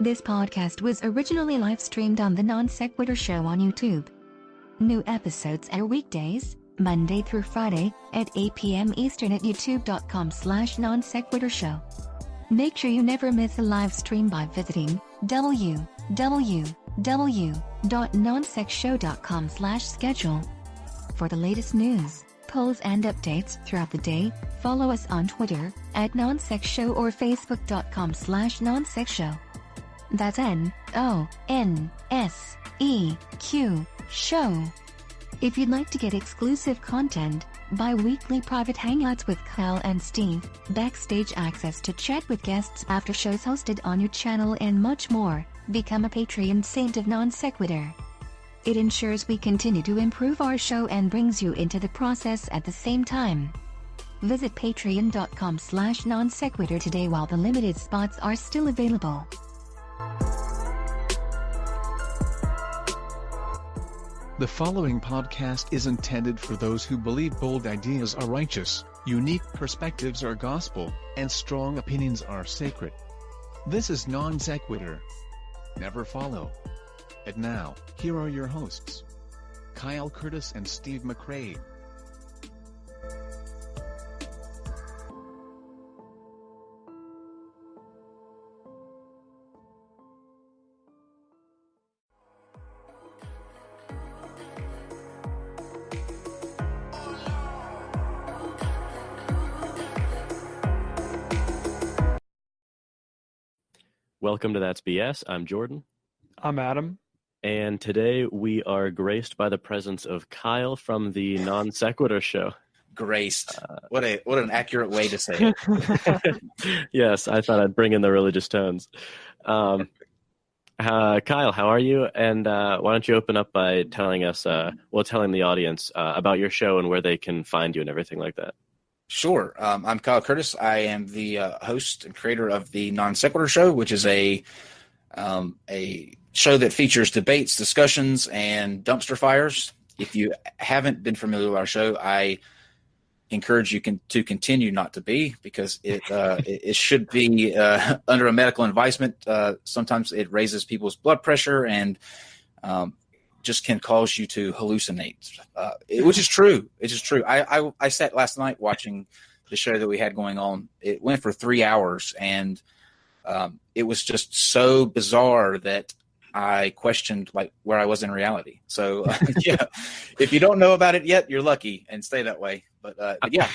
This podcast was originally live-streamed on the NonSequitur Show on YouTube. New episodes air weekdays, Monday through Friday, at 8 p.m. Eastern at youtube.com/NonSequitur Show. Make sure you never miss a live stream by visiting www.nonsecshow.com/schedule. For the latest news, polls and updates throughout the day, follow us on Twitter @NonSecShow or Facebook.com/NonSecShow. That's NONSEQ Show. If you'd like to get exclusive content, bi-weekly private hangouts with Kyle and Steve, backstage access to chat with guests after shows hosted on your channel and much more, become a Patreon saint of NonSequitur. It ensures we continue to improve our show and brings you into the process at the same time. Visit patreon.com/NonSequitur today while the limited spots are still available. The following podcast is intended for those who believe bold ideas are righteous, unique perspectives are gospel, and strong opinions are sacred. This is Non Sequitur. Never follow. And now, here are your hosts, Kyle Curtis and Steve McRae. Welcome to That's BS. I'm Jordan. I'm Adam. And today we are graced by the presence of Kyle from the Non-Sequitur Show. Graced. What an accurate way to say it. Yes, I thought I'd bring in the religious tones. Kyle, how are you? And why don't you open up by telling us, telling the audience about your show and where they can find you and everything like that. Sure. I'm Kyle Curtis. I am the host and creator of the Non-Sequitur Show, which is a show that features debates, discussions, and dumpster fires. If you haven't been familiar with our show, I encourage you to continue not to be, because it should be under a medical advisement. Sometimes it raises people's blood pressure and just can cause you to hallucinate, which is true. It is true. I sat last night watching the show that we had going on. It went for 3 hours, and it was just so bizarre that I questioned where I was in reality. So yeah, if you don't know about it yet, you're lucky, and stay that way. But yeah.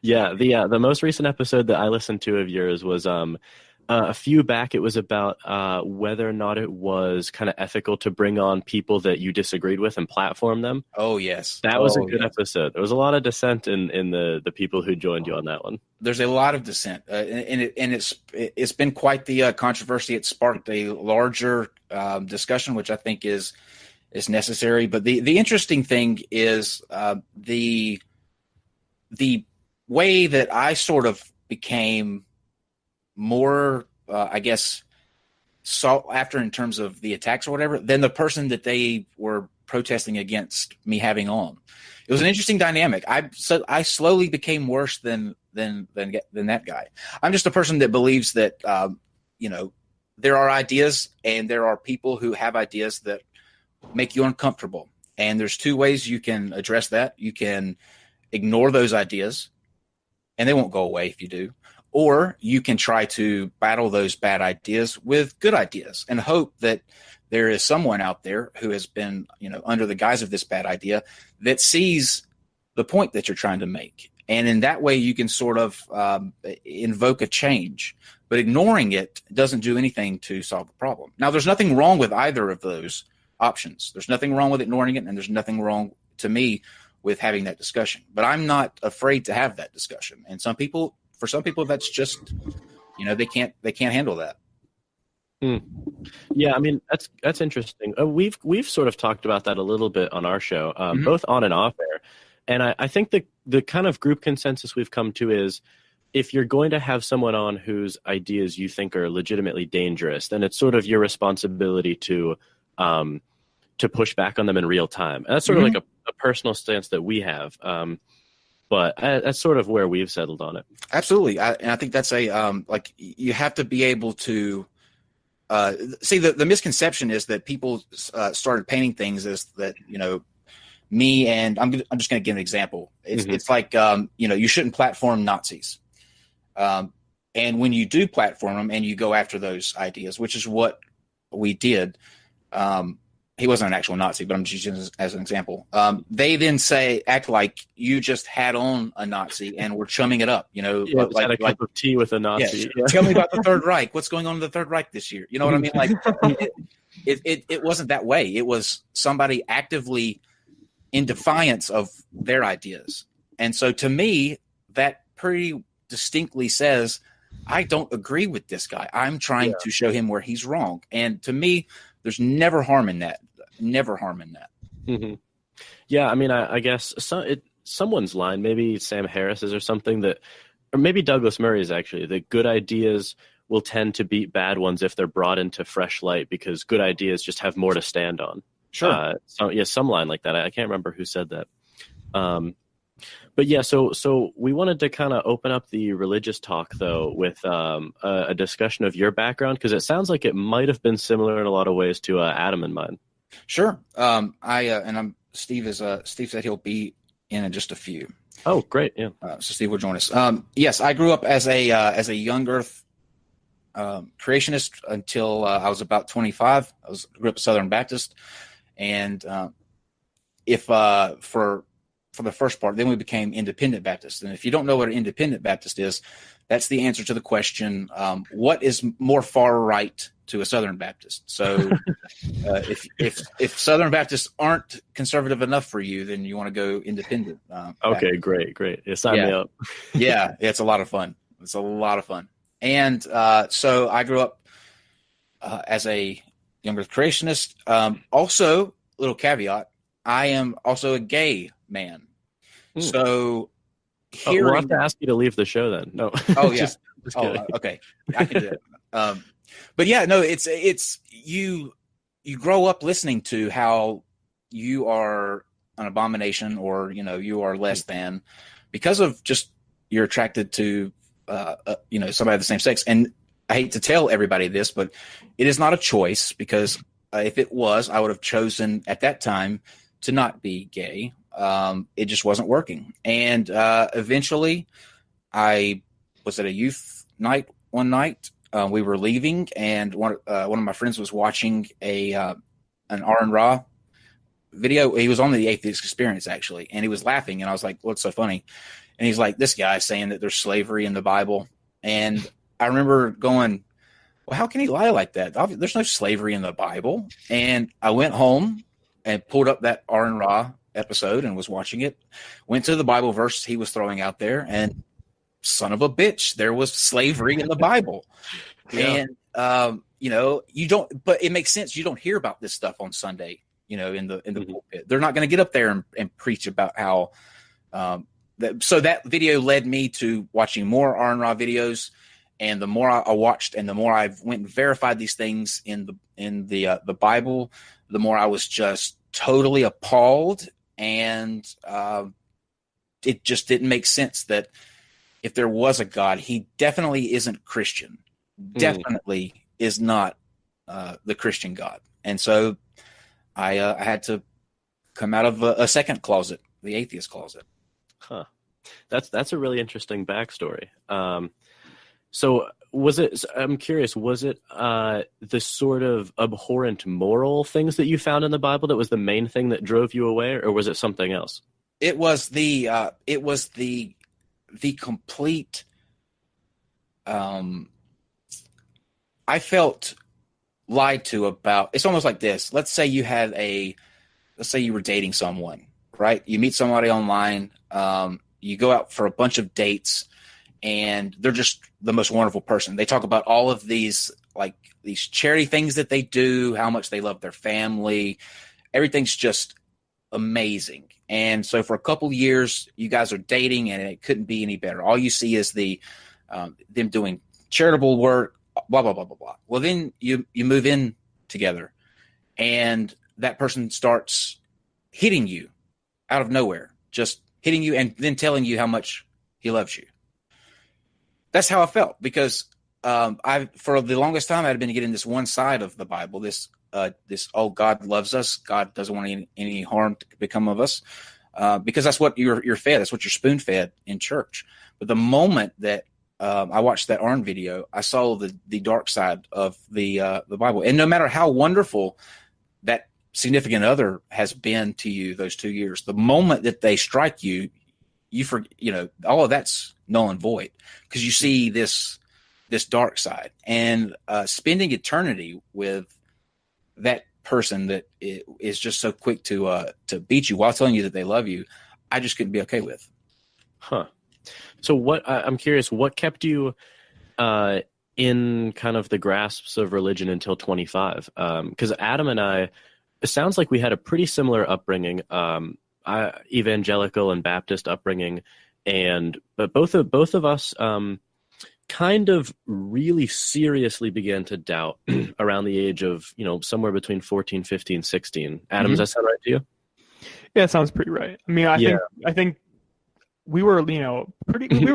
Yeah. The most recent episode that I listened to of yours was a few back. It was about whether or not it was kind of ethical to bring on people that you disagreed with and platform them. Oh, yes. That was a good episode. There was a lot of dissent in the people who joined you on that one. There's a lot of dissent, and it's been quite the controversy. It sparked a larger discussion, which I think is necessary. But the interesting thing is the way that I sort of became more, sought after in terms of the attacks or whatever, than the person that they were protesting against me having on. It was an interesting dynamic. I slowly became worse than that guy. I'm just a person that believes that there are ideas, and there are people who have ideas that make you uncomfortable. And there's two ways you can address that. You can ignore those ideas, and they won't go away if you do. Or you can try to battle those bad ideas with good ideas and hope that there is someone out there who has been, under the guise of this bad idea, that sees the point that you're trying to make. And in that way, you can sort of invoke a change. But ignoring it doesn't do anything to solve the problem. Now, there's nothing wrong with either of those options. There's nothing wrong with ignoring it, and there's nothing wrong, to me, with having that discussion. But I'm not afraid to have that discussion. And for some people, that's just, they can't handle that. Yeah, I mean, that's interesting. We've sort of talked about that a little bit on our show, both on and off air. And I think the kind of group consensus we've come to is, if you're going to have someone on whose ideas you think are legitimately dangerous, then it's sort of your responsibility to push back on them in real time. And that's sort of like a personal stance that we have. But that's sort of where we've settled on it. Absolutely. And I think that's you have to be able to see, the misconception is that people started painting things as that, me and I'm just going to give an example. It's like, you shouldn't platform Nazis. And when you do platform them and you go after those ideas, which is what we did, he wasn't an actual Nazi, but I'm just using this as an example. They then act like you just had on a Nazi and we're chumming it up, had a cup of tea with a Nazi. Yeah. Tell me about the Third Reich. What's going on in the Third Reich this year? You know what I mean? Like it wasn't that way. It was somebody actively in defiance of their ideas. And so to me, that pretty distinctly says, I don't agree with this guy. I'm trying to show him where he's wrong. And to me, there's never harm in that. Never harm in that. Mm-hmm. Yeah, I mean, I guess someone's line, maybe Sam Harris's or something or maybe Douglas Murray's actually, that good ideas will tend to beat bad ones if they're brought into fresh light because good ideas just have more to stand on. Sure. Some line like that. I can't remember who said that. But yeah, so we wanted to kind of open up the religious talk though with a discussion of your background because it sounds like it might have been similar in a lot of ways to Adam and mine. Sure. Steve said he'll be in just a few. Oh, great! Yeah. So Steve will join us. Yes, I grew up as a young Earth creationist until I was about 25. I grew up Southern Baptist, and for the first part, then we became Independent Baptist. And if you don't know what an Independent Baptist is, that's the answer to the question, what is more far right to a Southern Baptist? So if Southern Baptists aren't conservative enough for you, then you want to go Independent. Okay, great. Yeah, sign me up. Yeah, it's a lot of fun. It's a lot of fun. And so I grew up as a young Earth creationist. Also, little caveat, I am also a gay man. So we'll have to ask you to leave the show then. No. Oh yeah. Just kidding. Okay. I can do it. But yeah, no, it's you grow up listening to how you are an abomination or, you are less than because of just you're attracted to, somebody of the same sex. And I hate to tell everybody this, but it is not a choice because if it was, I would have chosen at that time to not be gay. It just wasn't working. And eventually I was at a youth night one night. We were leaving and one of my friends was watching an Aaron Ra video. He was on the Atheist Experience actually. And he was laughing and I was like, what's so funny? And he's like, this guy saying that there's slavery in the Bible. And I remember going, well, how can he lie like that? There's no slavery in the Bible. And I went home and pulled up that Aaron Ra episode and was watching it, went to the Bible verse he was throwing out there, and son of a bitch, there was slavery in the Bible. Yeah. And, you don't, but it makes sense. You don't hear about this stuff on Sunday, in the pulpit. They're not going to get up there and preach about how, so that video led me to watching more Aaron Ra videos. And the more I watched and the more I went and verified these things in the Bible, the more I was just totally appalled. And it just didn't make sense that if there was a God, he definitely isn't Christian, definitely is not the Christian God. And so I had to come out of a second closet, the atheist closet. Huh. That's a really interesting backstory. So was it, I'm curious, was it the sort of abhorrent moral things that you found in the Bible that was the main thing that drove you away, or was it something else? It was the complete, I felt lied to about, it's almost like this. Let's say you were dating someone, right? You meet somebody online, you go out for a bunch of dates, and they're just the most wonderful person. They talk about all of these charity things that they do, how much they love their family. Everything's just amazing. And so for a couple of years, you guys are dating, and it couldn't be any better. All you see is them doing charitable work, blah, blah, blah, blah, blah. Well, then you move in together, and that person starts hitting you out of nowhere, just hitting you and then telling you how much he loves you. That's how I felt, because I for the longest time I'd been getting this one side of the Bible, this oh, God loves us, God doesn't want any harm to become of us, because that's what you're fed, that's what you're spoon fed in church. But the moment that I watched that Arn video, I saw the dark side of the Bible, and no matter how wonderful that significant other has been to you those 2 years, the moment that they strike you, all of that's null and void, because you see this dark side, and spending eternity with that person that is just so quick to beat you while telling you that they love you, I just couldn't be okay with. Huh. So I'm curious, what kept you in kind of the grasps of religion until 25? Because Adam and I, it sounds like we had a pretty similar upbringing, evangelical and Baptist upbringing, but both of us kind of really seriously began to doubt around the age of, somewhere between 14, 15, 16. Adam, does that sound right to you? Yeah, it sounds pretty right. I mean, I think we were, we were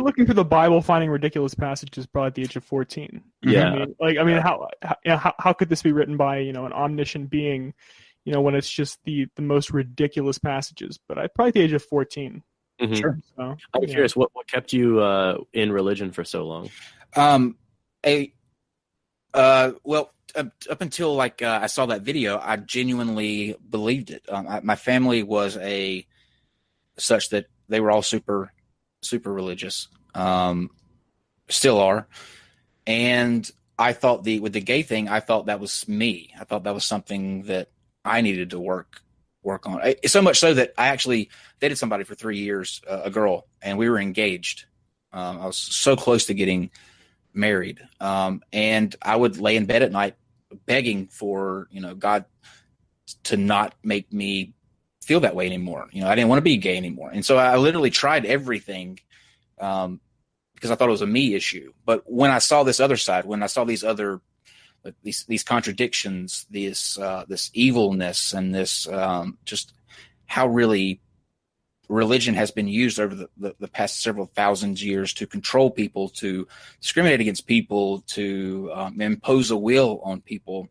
looking through the Bible, finding ridiculous passages probably at the age of 14. Yeah. How could this be written by, an omniscient being, when it's just the most ridiculous passages? But probably at the age of 14. Mm-hmm. Sure. So, I'm curious, what kept you in religion for so long? Well, up until I saw that video, I genuinely believed it. My family was such that they were all super, super religious, still are. And I thought with the gay thing, I thought that was me. I thought that was something that I needed to work on. So much so that I actually dated somebody for 3 years, a girl, and we were engaged. I was so close to getting married. And I would lay in bed at night begging for, God to not make me feel that way anymore. I didn't want to be gay anymore. And so I literally tried everything, because I thought it was a me issue. But when I saw this other side, when I saw these other, these contradictions, this evilness, and this, just how really religion has been used over the past several thousand years to control people, to discriminate against people, to impose a will on people,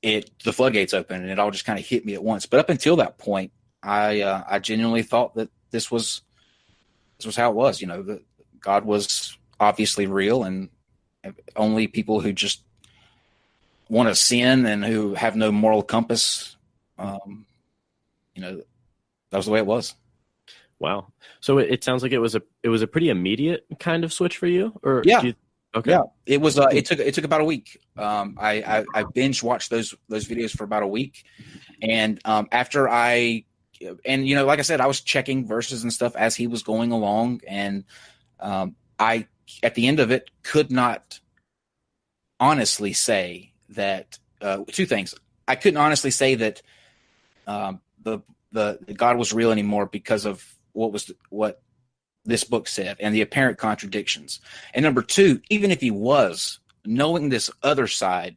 the floodgates open, and it all just kind of hit me at once. But up until that point, I genuinely thought that this was how it was. That God was obviously real, and only people who just want to sin and who have no moral compass, that was the way it was. Wow. So it sounds like it was a pretty immediate kind of switch for you, or yeah. Okay. Yeah, it was. It took about a week. I binge watched those videos for about a week, and after like I said, I was checking verses and stuff as he was going along, and I at the end of it could not honestly say that two things. I couldn't honestly say that the God was real anymore because of what this book said and the apparent contradictions. And number two, even if he was, knowing this other side,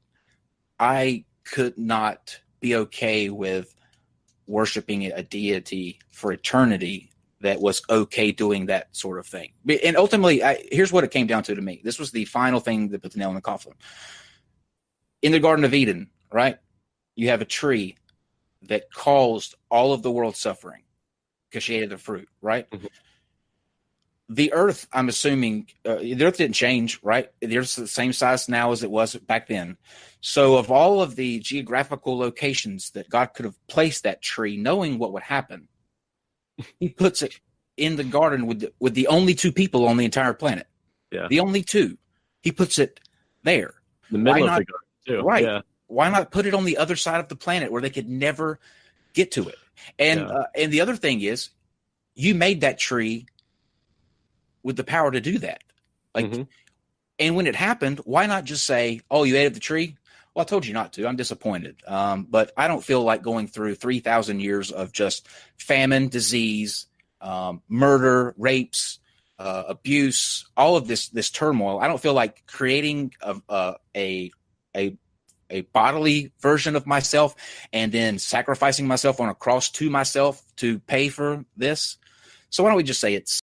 I could not be okay with worshiping a deity for eternity that was okay doing that sort of thing. And ultimately, here's what it came down to me. This was the final thing that put the nail in the coffin. In the Garden of Eden, right? You have a tree that caused all of the world's suffering because she ate the fruit, right? Mm-hmm. The earth, I'm assuming, the earth didn't change, right? The earth's the same size now as it was back then. So of all of the geographical locations that God could have placed that tree, knowing what would happen, he puts it in the garden with the only two people on the entire planet. Yeah. The only two. He puts it there. The middle of the garden, too. Right. Yeah. Why not put it on the other side of the planet where they could never get to it? And and the other thing is, you made that tree with the power to do that. And when it happened, why not just say, oh, you ate of the tree? Well, I told you not to. I'm disappointed. But I don't feel like going through 3,000 years of just famine, disease, murder, rapes, abuse, all of this turmoil. I don't feel like creating a bodily version of myself and then sacrificing myself on a cross to myself to pay for this. So why don't we just say it's